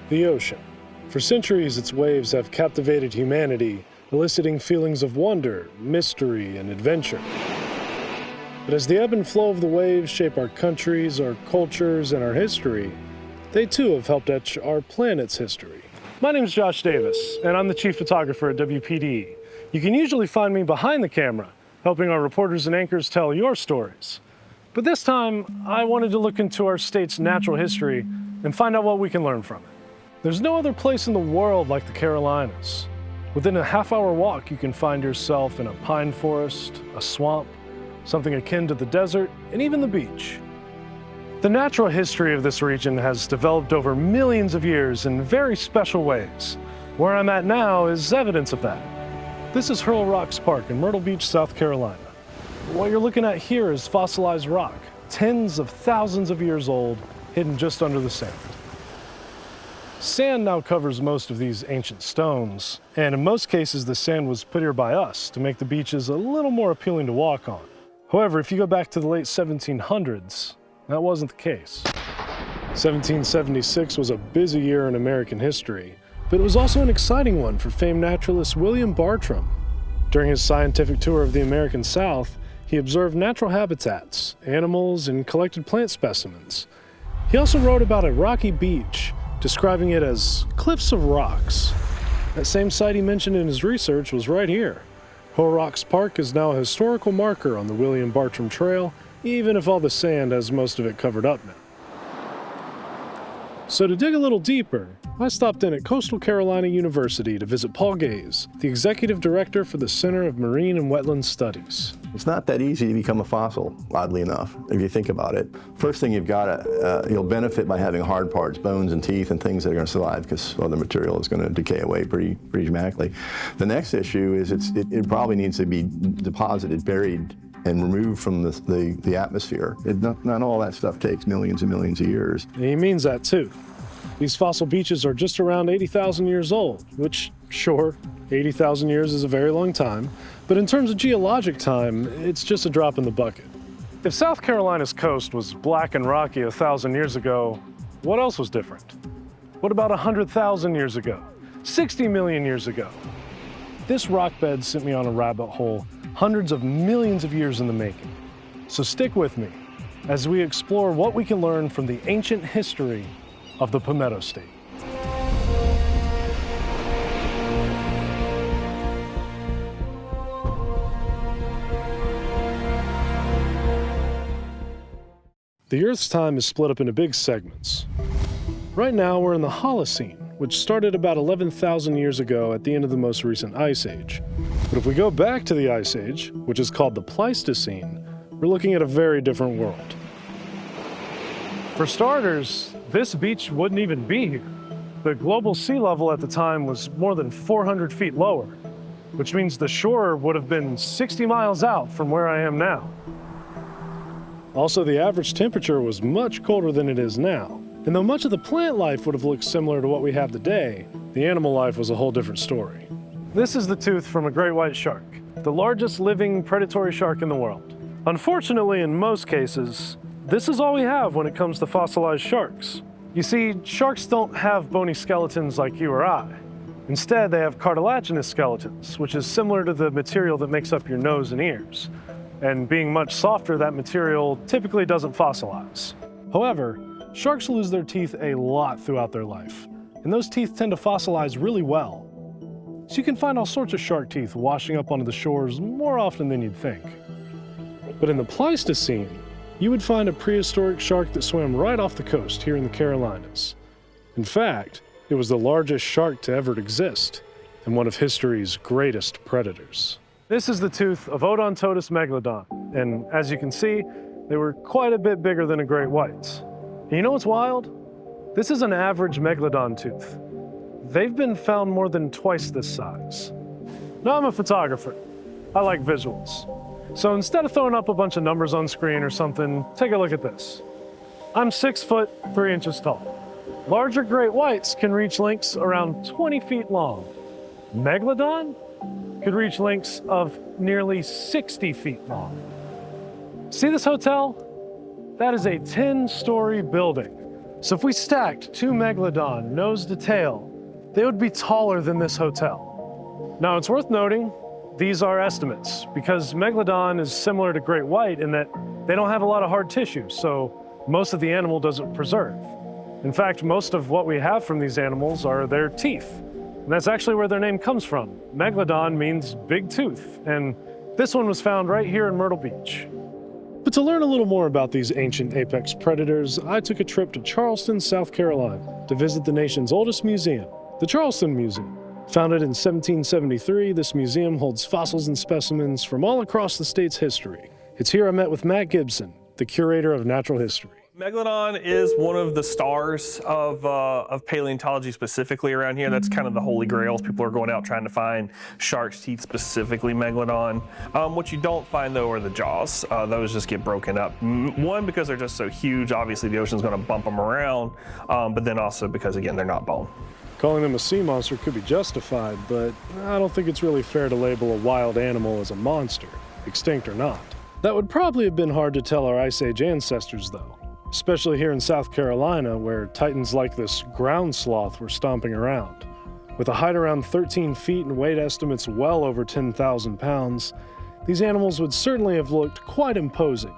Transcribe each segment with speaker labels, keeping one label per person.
Speaker 1: The ocean. For centuries, its waves have captivated humanity, eliciting feelings of wonder, mystery, and adventure. But as the ebb and flow of the waves shape our countries, our cultures, and our history, they too have helped etch our planet's history. My name is Josh Davis, and I'm the chief photographer at WPDE. You can usually find me behind the camera, helping our reporters and anchors tell your stories. But this time, I wanted to look into our state's natural history and find out what we can learn from it. There's no other place in the world like the Carolinas. Within a half-hour walk, you can find yourself in a pine forest, a swamp, something akin to the desert, and even the beach. The natural history of this region has developed over millions of years in very special ways. Where I'm at now is evidence of that. This is Hurl Rocks Park in Myrtle Beach, South Carolina. What you're looking at here is fossilized rock, tens of thousands of years old, hidden just under the sand. Sand now covers most of these ancient stones, and in most cases the sand was put here by us to make the beaches a little more appealing to walk on. However, if you go back to the late 1700s, that wasn't the case. 1776 was a busy year in American history, but it was also an exciting one for famed naturalist William Bartram. During his scientific tour of the American South, he observed natural habitats, animals, and collected plant specimens. He also wrote about a rocky beach, describing it as cliffs of rocks. That same site he mentioned in his research was right here. Hurl Rocks Park is now a historical marker on the William Bartram Trail, even if all the sand has most of it covered up now. So to dig a little deeper, I stopped in at Coastal Carolina University to visit Paul Gaze, the executive director for the Center of Marine and Wetland Studies.
Speaker 2: It's not that easy to become a fossil, oddly enough, if you think about it. First thing you've got to, you'll benefit by having hard parts, bones and teeth and things that are going to survive because other material is going to decay away pretty dramatically. The next issue is it probably needs to be deposited, buried, and removed from the atmosphere. Not all that stuff takes millions and millions of years.
Speaker 1: And he means that too. These fossil beaches are just around 80,000 years old, which, sure, 80,000 years is a very long time, but in terms of geologic time, it's just a drop in the bucket. If South Carolina's coast was black and rocky 1,000 years ago, what else was different? What about 100,000 years ago? 60 million years ago? This rock bed sent me on a rabbit hole hundreds of millions of years in the making. So stick with me as we explore what we can learn from the ancient history of the Palmetto State. The Earth's time is split up into big segments. Right now we're in the Holocene, which started about 11,000 years ago at the end of the most recent Ice Age. But if we go back to the Ice Age, which is called the Pleistocene, we're looking at a very different world. For starters, this beach wouldn't even be here. The global sea level at the time was more than 400 feet lower, which means the shore would have been 60 miles out from where I am now. Also, the average temperature was much colder than it is now. And though much of the plant life would have looked similar to what we have today, the animal life was a whole different story. This is the tooth from a great white shark, the largest living predatory shark in the world. Unfortunately, in most cases, this is all we have when it comes to fossilized sharks. You see, sharks don't have bony skeletons like you or I. Instead, they have cartilaginous skeletons, which is similar to the material that makes up your nose and ears. And being much softer, that material typically doesn't fossilize. However, sharks lose their teeth a lot throughout their life, and those teeth tend to fossilize really well. So you can find all sorts of shark teeth washing up onto the shores more often than you'd think. But in the Pleistocene, you would find a prehistoric shark that swam right off the coast here in the Carolinas. In fact, it was the largest shark to ever exist, and one of history's greatest predators. This is the tooth of Odontodus megalodon, and as you can see, they were quite a bit bigger than a great white. And you know what's wild? This is an average megalodon tooth. They've been found more than twice this size. Now, I'm a photographer. I like visuals. So instead of throwing up a bunch of numbers on screen or something, take a look at this. I'm 6 foot 3 inches tall. Larger great whites can reach lengths around 20 feet long. Megalodon could reach lengths of nearly 60 feet long. See this hotel? That is a 10-story building. So if we stacked two megalodon nose to tail, they would be taller than this hotel. Now it's worth noting, these are estimates because megalodon is similar to great white in that they don't have a lot of hard tissue, so most of the animal doesn't preserve. In fact, most of what we have from these animals are their teeth. And that's actually where their name comes from. Megalodon means big tooth, and this one was found right here in Myrtle Beach. But to learn a little more about these ancient apex predators, I took a trip to Charleston, South Carolina, to visit the nation's oldest museum, the Charleston Museum. Founded in 1773, this museum holds fossils and specimens from all across the state's history. It's here I met with Matt Gibson, the curator of natural history.
Speaker 3: Megalodon is one of the stars of paleontology specifically around here. That's kind of the holy grails. People are going out trying to find shark's teeth, specifically Megalodon. What you don't find though are the jaws. Those just get broken up. One, because they're just so huge, obviously the ocean's gonna bump them around, but then also because again, they're not bone.
Speaker 1: Calling them a sea monster could be justified, but I don't think it's really fair to label a wild animal as a monster, extinct or not. That would probably have been hard to tell our Ice Age ancestors though. Especially here in South Carolina, where titans like this ground sloth were stomping around. With a height around 13 feet and weight estimates well over 10,000 pounds, these animals would certainly have looked quite imposing,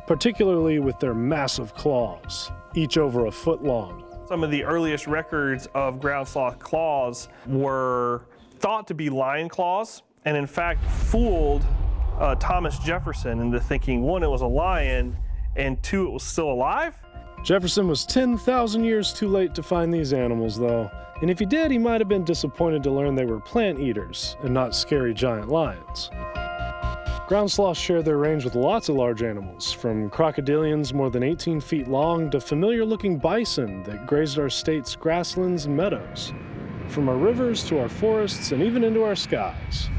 Speaker 1: particularly with their massive claws, each over a foot long.
Speaker 3: Some of the earliest records of ground sloth claws were thought to be lion claws, and in fact fooled Thomas Jefferson into thinking, one, it was a lion, and two, it was still alive?
Speaker 1: Jefferson was 10,000 years too late to find these animals, though. And if he did, he might have been disappointed to learn they were plant eaters and not scary giant lions. Ground sloths share their range with lots of large animals, from crocodilians more than 18 feet long to familiar-looking bison that grazed our state's grasslands and meadows. From our rivers to our forests and even into our skies.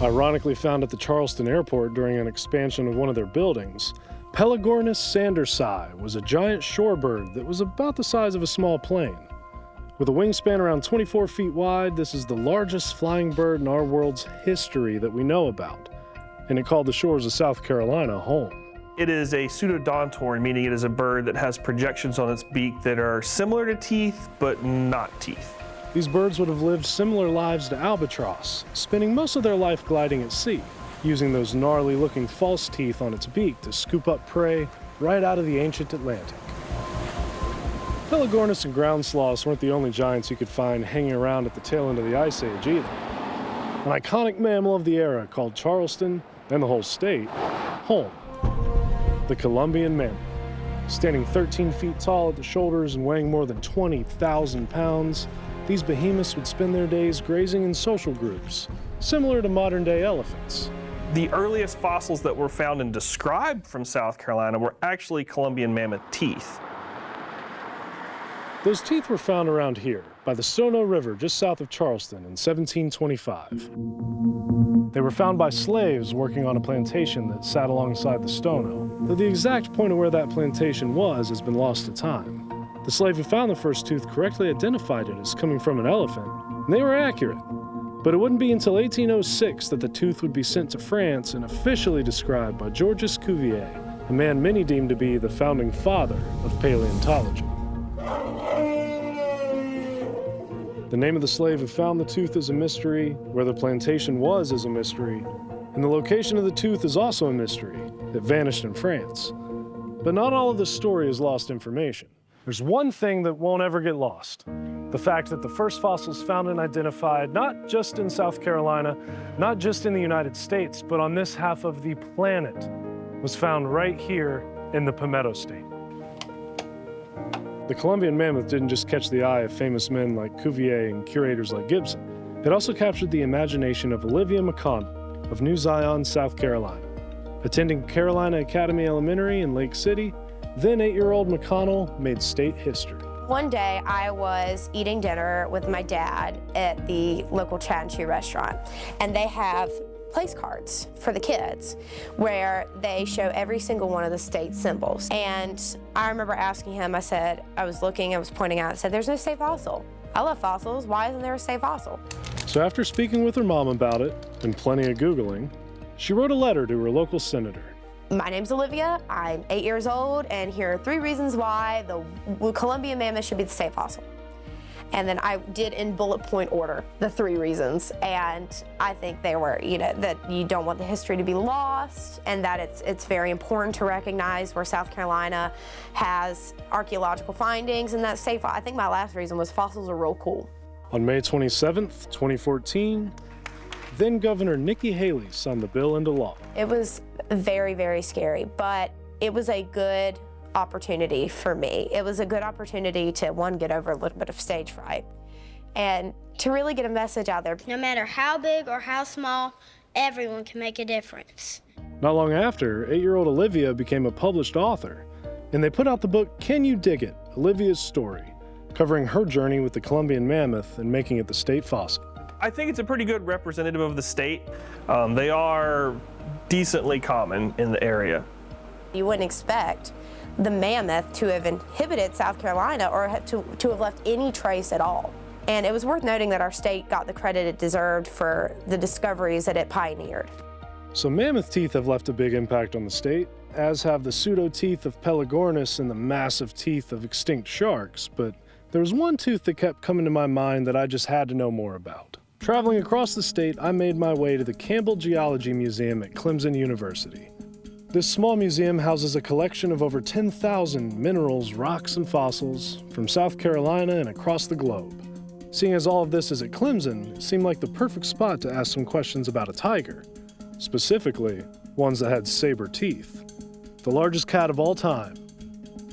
Speaker 1: Ironically found at the Charleston airport during an expansion of one of their buildings, Pelagornis sandersi was a giant shorebird that was about the size of a small plane. With a wingspan around 24 feet wide, this is the largest flying bird in our world's history that we know about, and it called the shores of South Carolina home.
Speaker 3: It is a pseudodontor, meaning it is a bird that has projections on its beak that are similar to teeth, but not teeth.
Speaker 1: These birds would have lived similar lives to albatross, spending most of their life gliding at sea, using those gnarly-looking false teeth on its beak to scoop up prey right out of the ancient Atlantic. Pelagornis and ground sloths weren't the only giants you could find hanging around at the tail end of the Ice Age either. An iconic mammal of the era called Charleston, and the whole state, home. The Columbian mammal. Standing 13 feet tall at the shoulders and weighing more than 20,000 pounds, these behemoths would spend their days grazing in social groups, similar to modern-day elephants.
Speaker 3: The earliest fossils that were found and described from South Carolina were actually Columbian mammoth teeth.
Speaker 1: Those teeth were found around here, by the Stono River just south of Charleston in 1725. They were found by slaves working on a plantation that sat alongside the Stono, though the exact point of where that plantation was has been lost to time. The slave who found the first tooth correctly identified it as coming from an elephant, and they were accurate. But it wouldn't be until 1806 that the tooth would be sent to France and officially described by Georges Cuvier, a man many deemed to be the founding father of paleontology. The name of the slave who found the tooth is a mystery, where the plantation was is a mystery, and the location of the tooth is also a mystery. It vanished in France. But not all of this story is lost information. There's one thing that won't ever get lost. The fact that the first fossils found and identified, not just in South Carolina, not just in the United States, but on this half of the planet, was found right here in the Palmetto State. The Columbian mammoth didn't just catch the eye of famous men like Cuvier and curators like Gibson. It also captured the imagination of Olivia McConnell of New Zion, South Carolina. Attending Carolina Academy Elementary in Lake City, then 8-year-old McConnell made state history.
Speaker 4: One day I was eating dinner with my dad at the local Chat and Chew restaurant, and they have place cards for the kids where they show every single one of the state symbols. And I remember asking him, I was pointing out, I said, there's no state fossil. I love fossils, why isn't there a state fossil?
Speaker 1: So after speaking with her mom about it, and plenty of Googling, she wrote a letter to her local senator.
Speaker 4: My name's Olivia, I'm 8 years old, and here are 3 reasons why the Columbian mammoth should be the state fossil. And then I did in bullet point order the 3 reasons, and I think they were, that you don't want the history to be lost, and that it's very important to recognize where South Carolina has archaeological findings in that state. I think my last reason was fossils are real cool.
Speaker 1: On May 27th, 2014, then Governor Nikki Haley signed the bill into law.
Speaker 4: It was very, very scary, but it was a good opportunity for me. It was a good opportunity to, one, get over a little bit of stage fright and to really get a message out there.
Speaker 5: No matter how big or how small, everyone can make a difference.
Speaker 1: Not long after, 8-year-old Olivia became a published author, and they put out the book Can You Dig It? Olivia's Story, covering her journey with the Columbian mammoth and making it the state fossil.
Speaker 3: I think it's a pretty good representative of the state. They are decently common in the area.
Speaker 4: You wouldn't expect the mammoth to have inhibited South Carolina or to have left any trace at all. And it was worth noting that our state got the credit it deserved for the discoveries that it pioneered.
Speaker 1: So mammoth teeth have left a big impact on the state, as have the pseudo-teeth of Pelagornis and the massive teeth of extinct sharks, but there was one tooth that kept coming to my mind that I just had to know more about. Traveling across the state, I made my way to the Campbell Geology Museum at Clemson University. This small museum houses a collection of over 10,000 minerals, rocks, and fossils from South Carolina and across the globe. Seeing as all of this is at Clemson, it seemed like the perfect spot to ask some questions about a tiger, specifically ones that had saber teeth. The largest cat of all time,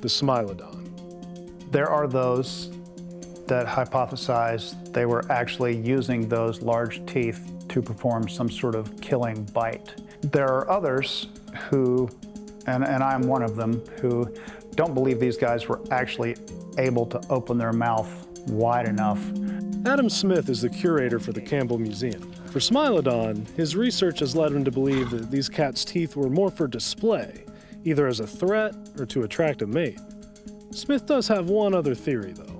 Speaker 1: the Smilodon.
Speaker 6: There are those that hypothesize they were actually using those large teeth to perform some sort of killing bite. There are others who, and I'm one of them, who don't believe these guys were actually able to open their mouth wide enough.
Speaker 1: Adam Smith is the curator for the Campbell Museum. For Smilodon, his research has led him to believe that these cats' teeth were more for display, either as a threat or to attract a mate. Smith does have one other theory, though.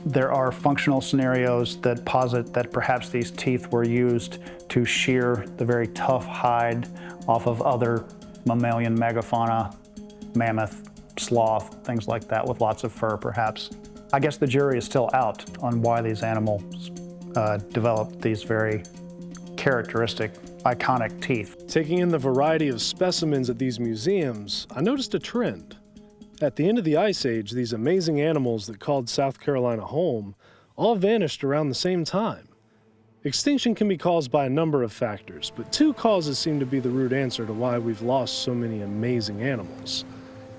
Speaker 6: There are functional scenarios that posit that perhaps these teeth were used to shear the very tough hide off of other mammalian megafauna, mammoth, sloth, things like that with lots of fur perhaps. I guess the jury is still out on why these animals developed these very characteristic, iconic teeth.
Speaker 1: Taking in the variety of specimens at these museums, I noticed a trend. At the end of the Ice Age, these amazing animals that called South Carolina home all vanished around the same time. Extinction can be caused by a number of factors, but 2 causes seem to be the root answer to why we've lost so many amazing animals: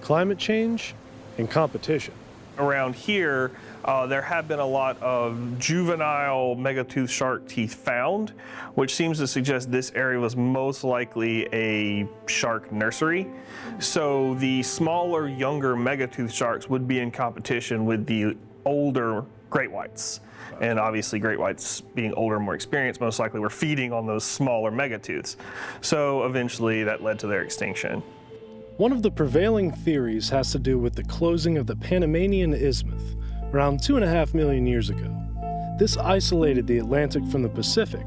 Speaker 1: climate change and competition.
Speaker 3: Around here, there have been a lot of juvenile mega-tooth shark teeth found, which seems to suggest this area was most likely a shark nursery. So the smaller, younger mega-tooth sharks would be in competition with the older great whites. And obviously great whites, being older and more experienced, most likely were feeding on those smaller mega-tooths. So eventually that led to their extinction.
Speaker 1: One of the prevailing theories has to do with the closing of the Panamanian Isthmus around 2.5 million years ago. This isolated the Atlantic from the Pacific,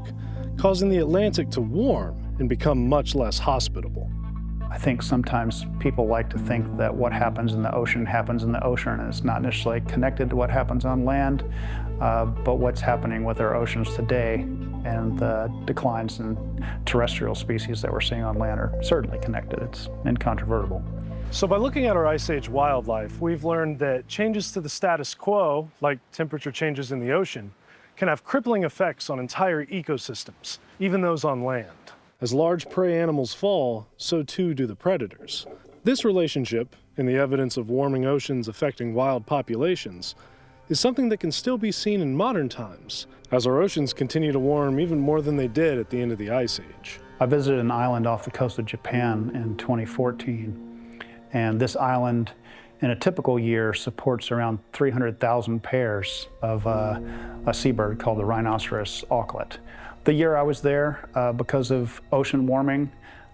Speaker 1: causing the Atlantic to warm and become much less hospitable.
Speaker 6: I think sometimes people like to think that what happens in the ocean happens in the ocean, and it's not necessarily connected to what happens on land, but what's happening with our oceans today and the declines in terrestrial species that we're seeing on land are certainly connected. It's incontrovertible.
Speaker 1: So by looking at our Ice Age wildlife, we've learned that changes to the status quo, like temperature changes in the ocean, can have crippling effects on entire ecosystems, even those on land. As large prey animals fall, so too do the predators. This relationship, and the evidence of warming oceans affecting wild populations, is something that can still be seen in modern times, as our oceans continue to warm even more than they did at the end of the Ice Age.
Speaker 6: I visited an island off the coast of Japan in 2014, and this island, in a typical year, supports around 300,000 pairs of a seabird called the rhinoceros auklet. The year I was there, because of ocean warming,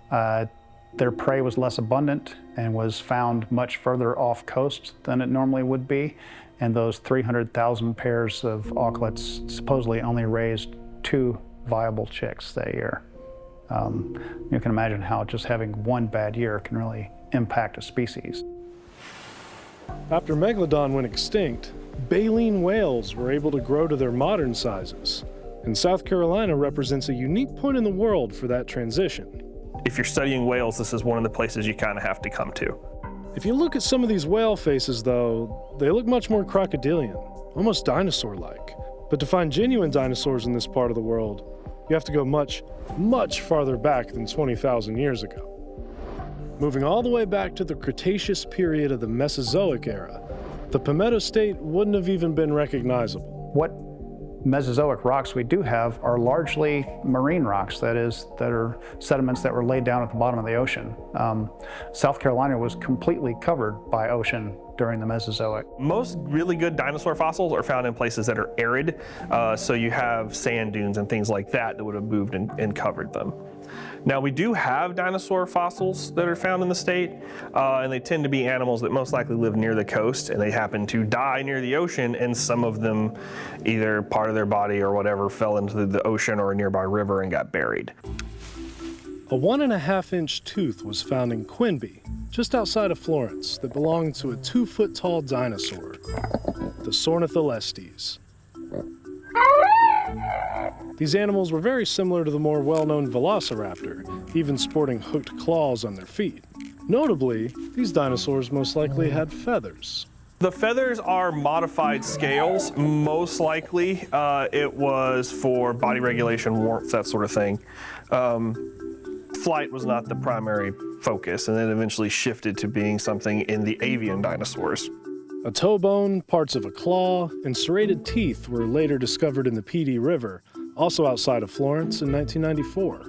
Speaker 6: their prey was less abundant and was found much further off coast than it normally would be. And those 300,000 pairs of auklets supposedly only raised 2 viable chicks that year. You can imagine how just having one bad year can really impact a species.
Speaker 1: After Megalodon went extinct, baleen whales were able to grow to their modern sizes, and South Carolina represents a unique point in the world for that transition.
Speaker 3: If you're studying whales, this is one of the places you kind of have to come to.
Speaker 1: If you look at some of these whale faces, though, they look much more crocodilian, almost dinosaur-like. But to find genuine dinosaurs in this part of the world, you have to go much, much farther back than 20,000 years ago. Moving all the way back to the Cretaceous period of the Mesozoic era, the Palmetto State wouldn't have even been recognizable.
Speaker 6: What Mesozoic rocks we do have are largely marine rocks, that are sediments that were laid down at the bottom of the ocean. South Carolina was completely covered by ocean during the Mesozoic.
Speaker 3: Most really good dinosaur fossils are found in places that are arid, so you have sand dunes and things like that would have moved and covered them. Now, we do have dinosaur fossils that are found in the state, and they tend to be animals that most likely live near the coast, and they happen to die near the ocean, and some of them, either part of their body or whatever, fell into the ocean or a nearby river and got buried.
Speaker 1: A 1.5-inch tooth was found in Quinby, just outside of Florence, that belonged to a 2-foot-tall dinosaur, the Sornitholestes. These animals were very similar to the more well-known velociraptor, even sporting hooked claws on their feet. Notably, these dinosaurs most likely had feathers.
Speaker 3: The feathers are modified scales. Most likely it was for body regulation, warmth, that sort of thing. Flight was not the primary focus, and then eventually shifted to being something in the avian dinosaurs.
Speaker 1: A toe bone, parts of a claw, and serrated teeth were later discovered in the PD River, also outside of Florence in 1994.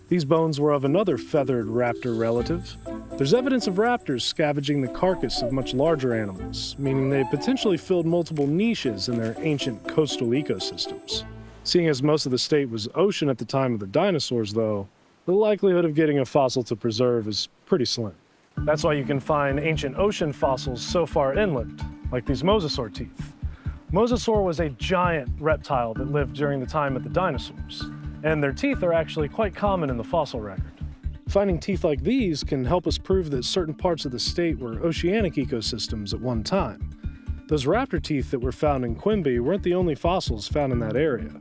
Speaker 1: These bones were of another feathered raptor relative. There's evidence of raptors scavenging the carcass of much larger animals, meaning they potentially filled multiple niches in their ancient coastal ecosystems. Seeing as most of the state was ocean at the time of the dinosaurs, though, the likelihood of getting a fossil to preserve is pretty slim. That's why you can find ancient ocean fossils so far inland, like these mosasaur teeth. Mosasaur was a giant reptile that lived during the time of the dinosaurs, and their teeth are actually quite common in the fossil record. Finding teeth like these can help us prove that certain parts of the state were oceanic ecosystems at one time. Those raptor teeth that were found in Quinby weren't the only fossils found in that area.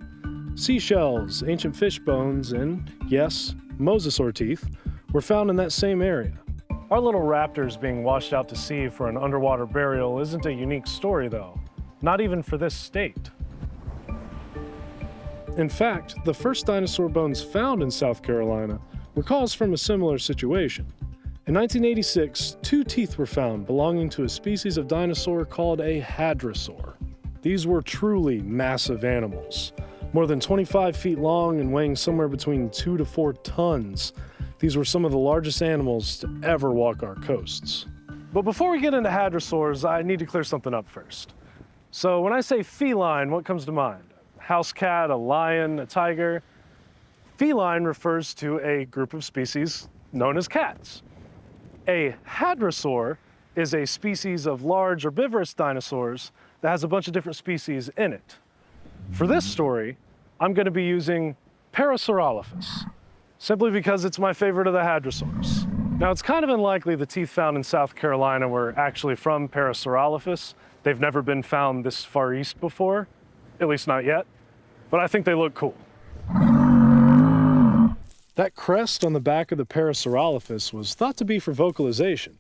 Speaker 1: Seashells, ancient fish bones, and, yes, mosasaur teeth were found in that same area. Our little raptors being washed out to sea for an underwater burial isn't a unique story, though. Not even for this state. In fact, the first dinosaur bones found in South Carolina were caused from a similar situation. In 1986, 2 teeth were found belonging to a species of dinosaur called a hadrosaur. These were truly massive animals, more than 25 feet long and weighing somewhere between 2 to 4 tons. These were some of the largest animals to ever walk our coasts. But before we get into hadrosaurs, I need to clear something up first. So when I say feline, what comes to mind? House cat, a lion, a tiger? Feline refers to a group of species known as cats. A hadrosaur is a species of large herbivorous dinosaurs that has a bunch of different species in it. For this story, I'm going to be using Parasaurolophus, simply because it's my favorite of the hadrosaurs. Now, it's kind of unlikely the teeth found in South Carolina were actually from Parasaurolophus. They've never been found this far east before, at least not yet, but I think they look cool. That crest on the back of the Parasaurolophus was thought to be for vocalization.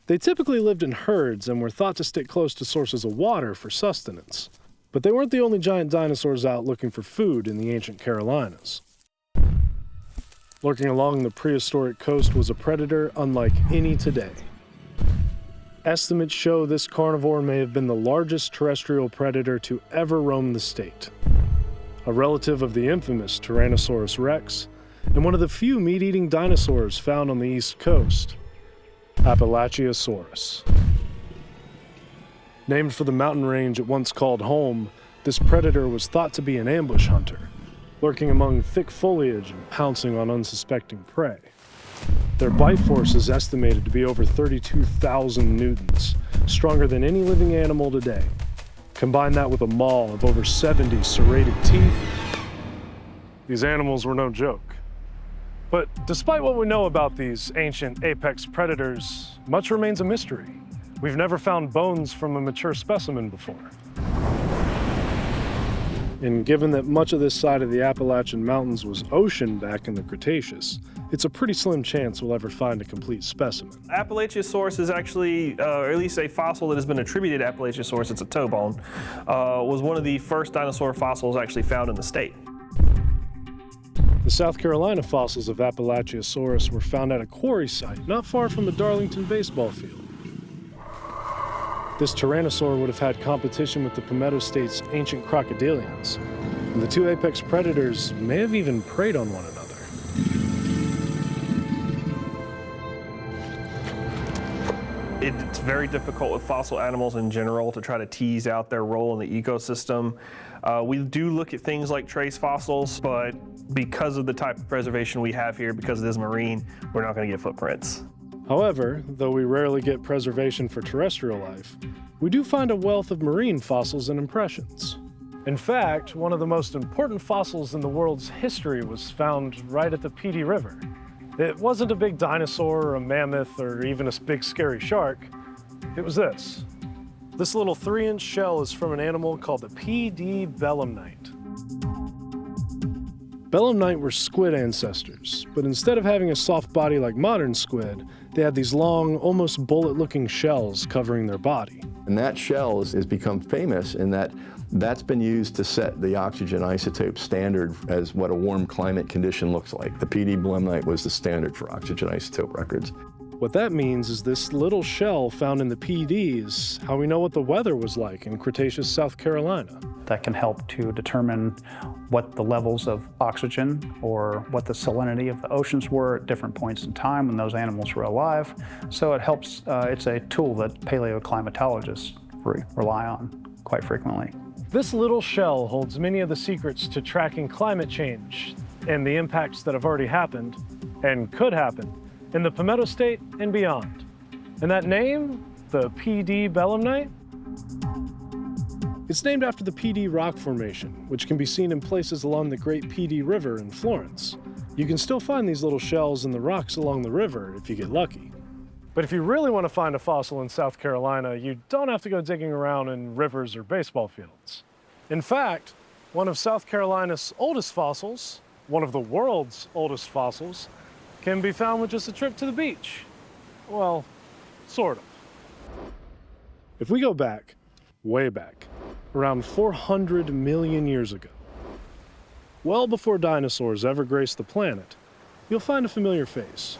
Speaker 1: They typically lived in herds and were thought to stick close to sources of water for sustenance. But they weren't the only giant dinosaurs out looking for food in the ancient Carolinas. Lurking along the prehistoric coast was a predator unlike any today. Estimates show this carnivore may have been the largest terrestrial predator to ever roam the state. A relative of the infamous Tyrannosaurus rex, and one of the few meat-eating dinosaurs found on the East Coast, Appalachiosaurus. Named for the mountain range it once called home, this predator was thought to be an ambush hunter, lurking among thick foliage and pouncing on unsuspecting prey. Their bite force is estimated to be over 32,000 newtons, stronger than any living animal today. Combine that with a maw of over 70 serrated teeth, these animals were no joke. But despite what we know about these ancient apex predators, much remains a mystery. We've never found bones from a mature specimen before. And given that much of this side of the Appalachian Mountains was ocean back in the Cretaceous, it's a pretty slim chance we'll ever find a complete specimen.
Speaker 3: Appalachiosaurus is actually, or at least a fossil that has been attributed to Appalachiosaurus, it's a toe bone, was one of the first dinosaur fossils actually found in the state.
Speaker 1: The South Carolina fossils of Appalachiosaurus were found at a quarry site not far from the Darlington baseball field. This tyrannosaur would have had competition with the Palmetto State's ancient crocodilians, and the two apex predators may have even preyed on one another.
Speaker 3: It's very difficult with fossil animals in general to try to tease out their role in the ecosystem. We do look at things like trace fossils, but because of the type of preservation we have here, because it is marine, we're not going to get footprints.
Speaker 1: However, though we rarely get preservation for terrestrial life, we do find a wealth of marine fossils and impressions. In fact, one of the most important fossils in the world's history was found right at the PD River. It wasn't a big dinosaur or a mammoth or even a big scary shark. It was this. This little 3-inch shell is from an animal called the PD belemnite. Belemnite were squid ancestors, but instead of having a soft body like modern squid, they had these long, almost bullet-looking shells covering their body.
Speaker 2: And that shell has become famous in that that's been used to set the oxygen isotope standard as what a warm climate condition looks like. The PD belemnite was the standard for oxygen isotope records.
Speaker 1: What that means is this little shell found in the PD is how we know what the weather was like in Cretaceous South Carolina.
Speaker 6: That can help to determine what the levels of oxygen or what the salinity of the oceans were at different points in time when those animals were alive. So it helps, it's a tool that paleoclimatologists rely on quite frequently.
Speaker 1: This little shell holds many of the secrets to tracking climate change and the impacts that have already happened and could happen in the Palmetto State and beyond. And that name, the PD belemnite, it's named after the PD rock formation, which can be seen in places along the Great PD River in Florence. You can still find these little shells in the rocks along the river if you get lucky. But if you really want to find a fossil in South Carolina, you don't have to go digging around in rivers or baseball fields. In fact, one of South Carolina's oldest fossils, one of the world's oldest fossils, can be found with just a trip to the beach. Well, sort of. If we go back, way back, around 400 million years ago, well before dinosaurs ever graced the planet, you'll find a familiar face.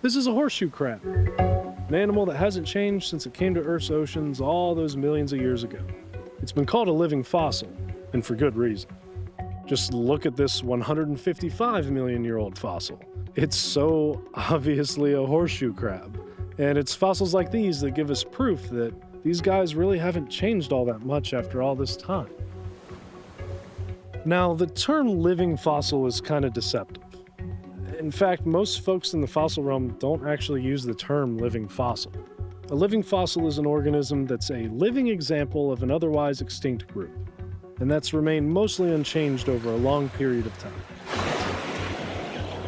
Speaker 1: This is a horseshoe crab, an animal that hasn't changed since it came to Earth's oceans all those millions of years ago. It's been called a living fossil, and for good reason. Just look at this 155 million year old fossil. It's so obviously a horseshoe crab. And it's fossils like these that give us proof that these guys really haven't changed all that much after all this time. Now, the term living fossil is kind of deceptive. In fact, most folks in the fossil realm don't actually use the term living fossil. A living fossil is an organism that's a living example of an otherwise extinct group, and that's remained mostly unchanged over a long period of time.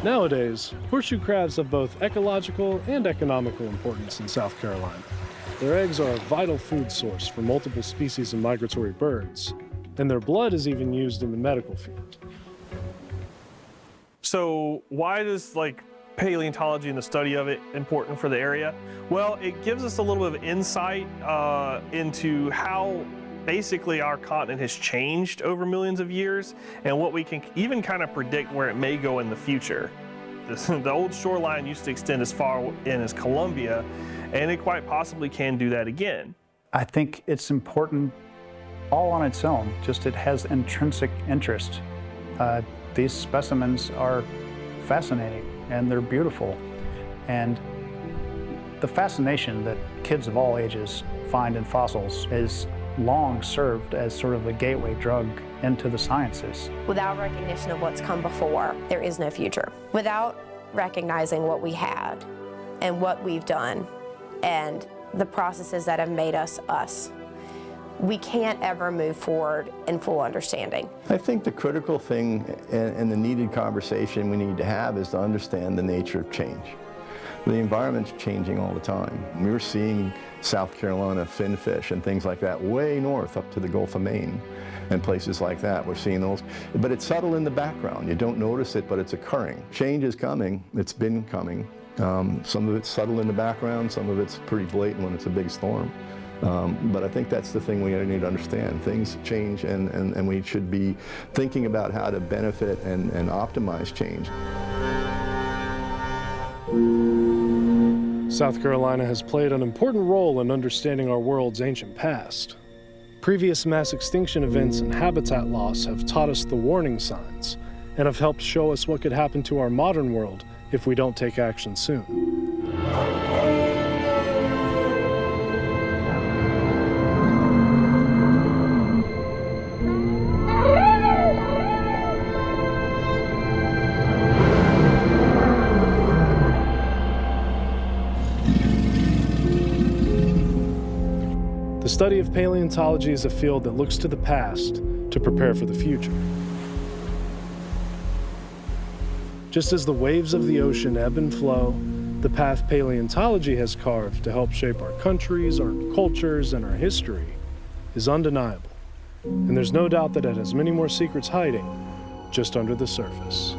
Speaker 1: Nowadays, horseshoe crabs have both ecological and economical importance in South Carolina. Their eggs are a vital food source for multiple species of migratory birds, and their blood is even used in the medical field.
Speaker 3: So why does paleontology and the study of it important for the area? Well, it gives us a little bit of insight into how basically our continent has changed over millions of years and what we can even kind of predict where it may go in the future. The old shoreline used to extend as far in as Colombia, and it quite possibly can do that again.
Speaker 6: I think it's important all on its own, just it has intrinsic interest. These specimens are fascinating and they're beautiful. And the fascination that kids of all ages find in fossils is long served as sort of a gateway drug into the sciences.
Speaker 4: Without recognition of what's come before, there is no future. Without recognizing what we had and what we've done and the processes that have made us us, we can't ever move forward in full understanding.
Speaker 2: I think the critical thing and the needed conversation we need to have is to understand the nature of change. The environment's changing all the time. We were seeing South Carolina finfish and things like that way north up to the Gulf of Maine and places like that. We're seeing those, but it's subtle in the background. You don't notice it, but it's occurring. Change is coming. It's been coming. Some of it's subtle in the background, some of it's pretty blatant when it's a big storm. But I think that's the thing we need to understand. Things change, and we should be thinking about how to benefit and optimize change.
Speaker 1: South Carolina has played an important role in understanding our world's ancient past. Previous mass extinction events and habitat loss have taught us the warning signs and have helped show us what could happen to our modern world if we don't take action soon. The study of paleontology is a field that looks to the past to prepare for the future. Just as the waves of the ocean ebb and flow, the path paleontology has carved to help shape our countries, our cultures, and our history is undeniable. And there's no doubt that it has many more secrets hiding just under the surface.